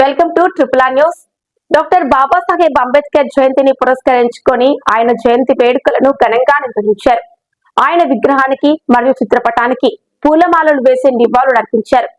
Welcome to triple R news. Doctor Babasaheb Ambedkar జయంతిని పురస్కరించుకొని ఆయన జయంతి వేడుకలను ఘనంగా నిర్వహించారు. ఆయన విగ్రహానికి మరియు చిత్రపటానికి పూలమాలలు వేసి నివాళులర్పించారు.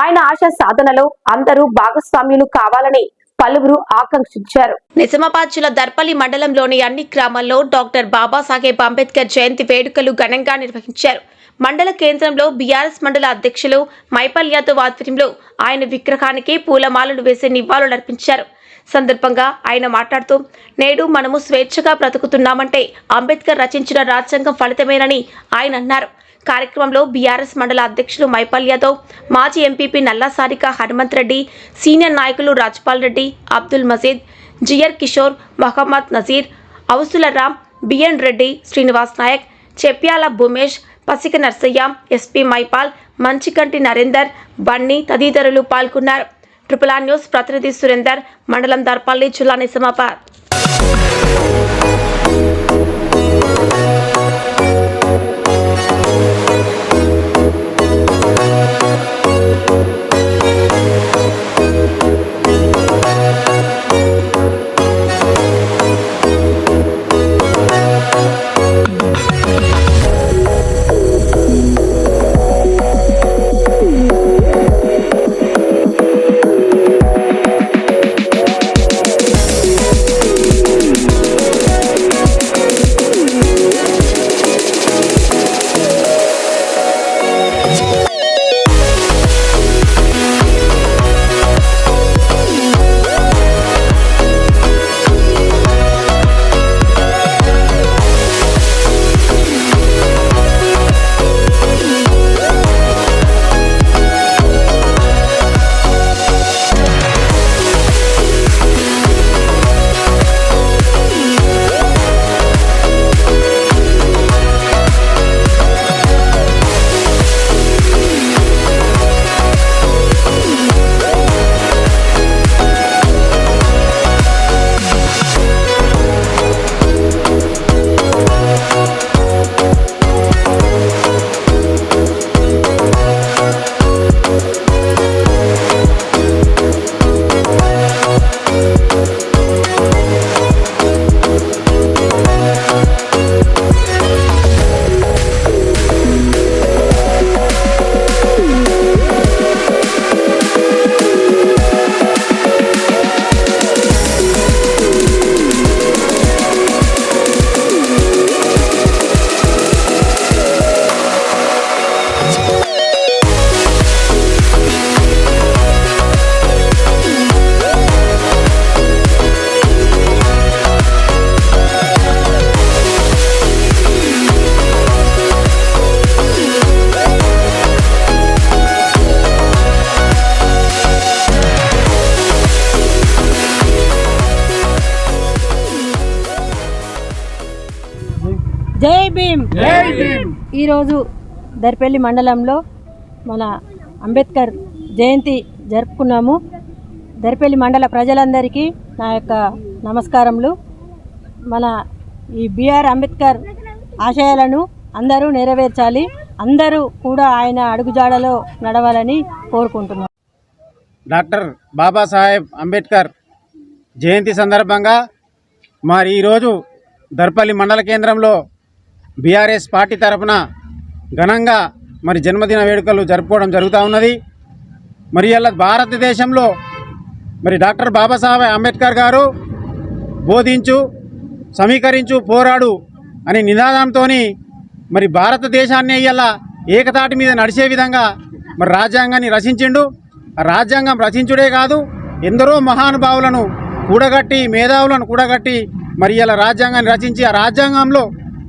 ఆయన ఆశ సాధనలో అందరూ భాగస్వామ్యులు కావాలని పలువురు ఆకాంక్షించారు. నిజామాబాద్ జిల్లా దర్పల్లి మండలంలోని అన్ని గ్రామాల్లో డాక్టర్ బాబాసాహెబ్ అంబేద్కర్ జయంతి వేడుకలు ఘనంగా నిర్వహించారు. మండల కేంద్రంలో బీఆర్ఎస్ మండల అధ్యక్షులు మైపాల్ యాదవ్ ఆధ్వర్యంలో ఆయన విగ్రహానికి పూలమాలలు వేసి నివాళులర్పించారు. సందర్భంగా ఆయన మాట్లాడుతూ, నేడు మనము స్వేచ్ఛగా బ్రతుకుతున్నామంటే అంబేద్కర్ రచించిన రాజ్యాంగం ఫలితమేనని ఆయన అన్నారు. కార్యక్రమంలో బీఆర్ఎస్ మండల అధ్యక్షులు మైపాల్ యాదవ్, మాజీ ఎంపీపీ నల్లాసారిక హనుమంత్ రెడ్డి, సీనియర్ నాయకులు రాజ్పాల్ రెడ్డి, అబ్దుల్ మజీద్, జియర్ కిషోర్, మహమ్మద్ నజీర్, ఔసుల రామ్, బిఎన్ రెడ్డి, శ్రీనివాస్ నాయక్, చెప్యాల భూమేష్, పసిక నర్సయ్య, ఎస్పీ మైపాల్, మంచికంటి నరేందర్, బన్నీ తదితరులు పాల్గొన్నారు. ట్రిపుల్ ఆర్ న్యూస్ ప్రతినిధి సురేందర్, మండలం దర్పల్లి, జిల్లా నిజామాబాద్. జై భీమ్. ఈరోజు దర్పల్లి మండలంలో మన అంబేద్కర్ జయంతి జరుపుకున్నాము. దర్పల్లి మండల ప్రజలందరికీ నా యొక్క నమస్కారములు. మన ఈ బిఆర్ అంబేద్కర్ ఆశయాలను అందరూ నెరవేర్చాలి, అందరూ కూడా ఆయన అడుగుజాడలో నడవాలని కోరుకుంటున్నాను. డాక్టర్ బాబాసాహెబ్ అంబేద్కర్ జయంతి సందర్భంగా మరి ఈరోజు దర్పల్లి మండల కేంద్రంలో బీఆర్ఎస్ పార్టీ తరఫున ఘనంగా మరి జన్మదిన వేడుకలు జరుపుకోవడం జరుగుతూ ఉన్నది. మరి ఇలా భారతదేశంలో మరి డాక్టర్ బాబాసాహెబ్ అంబేద్కర్ గారు బోధించు, సమీకరించు, పోరాడు అనే నినాదంతో మరి భారతదేశాన్ని ఇలా ఏకతాటి మీద నడిచే విధంగా మరి రాజ్యాంగాన్ని రచించిండు. ఆ రాజ్యాంగం రచించుడే కాదు, ఎందరో మహానుభావులను కూడగట్టి, మేధావులను కూడగట్టి మరి ఇలా రాజ్యాంగాన్ని రచించి ఆ రాజ్యాంగంలో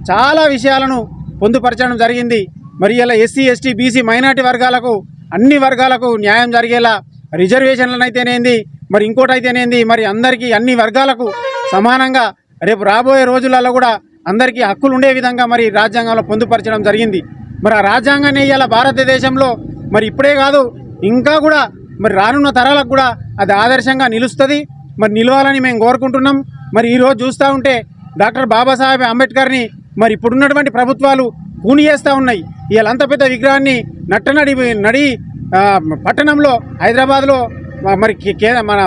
చాలా విషయాలను పొందుపరచడం జరిగింది. మరి ఇలా ఎస్సీ, ఎస్టీ, బీసీ, మైనార్టీ వర్గాలకు, అన్ని వర్గాలకు న్యాయం జరిగేలా రిజర్వేషన్లను అయితేనేంది, మరి ఇంకోటి అయితేనేంది, మరి అందరికీ అన్ని వర్గాలకు సమానంగా రేపు రాబోయే రోజులలో కూడా అందరికీ హక్కులు ఉండే విధంగా మరి రాజ్యాంగంలో పొందుపరచడం జరిగింది. మరి ఆ రాజ్యాంగాన్ని ఇలా భారతదేశంలో మరి ఇప్పుడే కాదు, ఇంకా కూడా మరి రానున్న తరాలకు కూడా అది ఆదర్శంగా నిలుస్తుంది. మరి నిలవాలని మేము కోరుకుంటున్నాం. మరి ఈరోజు చూస్తూ ఉంటే డాక్టర్ బాబాసాహెబ్ అంబేద్కర్ని మరి ఇప్పుడున్నటువంటి ప్రభుత్వాలు కూని చేస్తూ ఉన్నాయి. ఇవాళ అంత పెద్ద విగ్రహాన్ని నడి పట్టణంలో హైదరాబాద్లో మరి మన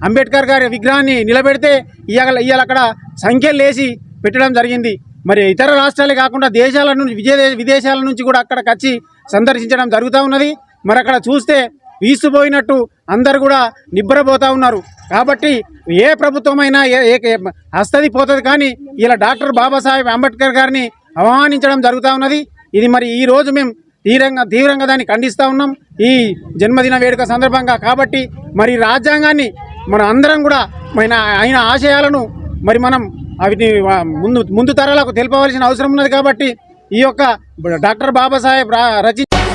అంబేద్కర్ గారి విగ్రహాన్ని నిలబెడితే ఇవాళ అక్కడ సంఖ్యలు వేసి పెట్టడం జరిగింది. మరి ఇతర రాష్ట్రాలే కాకుండా దేశాల నుంచి విదేశాల నుంచి కూడా అక్కడికి వచ్చి సందర్శించడం జరుగుతూ ఉన్నది. మరి అక్కడ చూస్తే వీసిపోయినట్టు అందరు కూడా నిబ్బరపోతూ ఉన్నారు. కాబట్టి ఏ ప్రభుత్వమైనా వస్తుంది పోతుంది, కానీ ఇలా డాక్టర్ బాబాసాహెబ్ అంబేద్కర్ గారిని అవమానించడం జరుగుతూ ఉన్నది. ఇది మరి ఈరోజు మేము తీవ్రంగా దాన్ని ఖండిస్తూ ఉన్నాం ఈ జన్మదిన వేడుక సందర్భంగా. కాబట్టి మరి రాజ్యాంగాన్ని మన అందరం కూడా ఆయన ఆశయాలను మరి మనం వీటిని ముందు తరాలకు తెలుపవలసిన అవసరం ఉన్నది. కాబట్టి ఈ యొక్క డాక్టర్ బాబాసాహెబ్ రచించిన